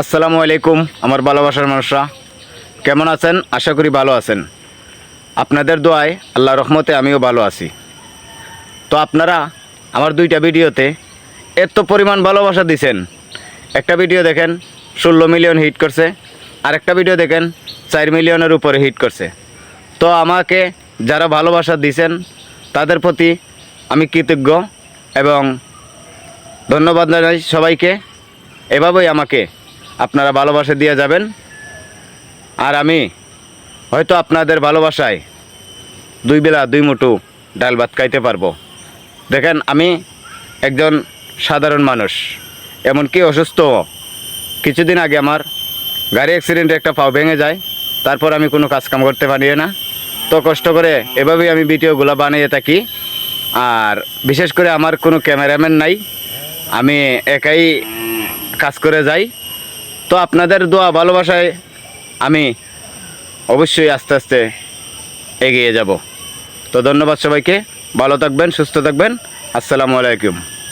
আসসালামু আলাইকুম আমার ভালোবাসার মানুষরা, কেমন আছেন? আশা করি ভালো আছেন। আপনাদের দোয়ায় আল্লাহর রহমতে আমিও ভালো আছি। তো আপনারা আমার দুইটা ভিডিওতে এত পরিমাণ ভালোবাসা দিছেন। একটা ভিডিও দেখেন 16 মিলিয়ন হিট করছে, আরেকটা ভিডিও দেখেন 4 মিলিয়নের উপরে হিট করছে। তো আমাকে যারা ভালোবাসা দিছেন তাদের প্রতি আমি কৃতজ্ঞ এবং ধন্যবাদ জানাই সবাইকে। এভাবেই আমাকে আপনারা ভালোবাসা দিয়ে যাবেন, আর আমি হয়তো আপনাদের ভালোবাসায় দুই বেলা দুই মুঠো ডাল ভাত খাইতে পারবো। দেখেন, আমি একজন সাধারণ মানুষ, এমনকি অসুস্থ। কিছুদিন আগে আমার গাড়ি অ্যাক্সিডেন্টে একটা পাও ভেঙে যায়, তারপর আমি কোনো কাজকাম করতে পারি না। তো কষ্ট করে এভাবেই আমি ভিডিওগুলো বানিয়ে থাকি। আর বিশেষ করে আমার কোনো ক্যামেরাম্যান নাই, আমি একাই কাজ করে যাই। তো আপনাদের দোয়া ভালোবাসায় আমি অবশ্যই আস্তে আস্তে এগিয়ে যাব। তো ধন্যবাদ সবাইকে, ভালো থাকবেন, সুস্থ থাকবেন। আসসালামু আলাইকুম।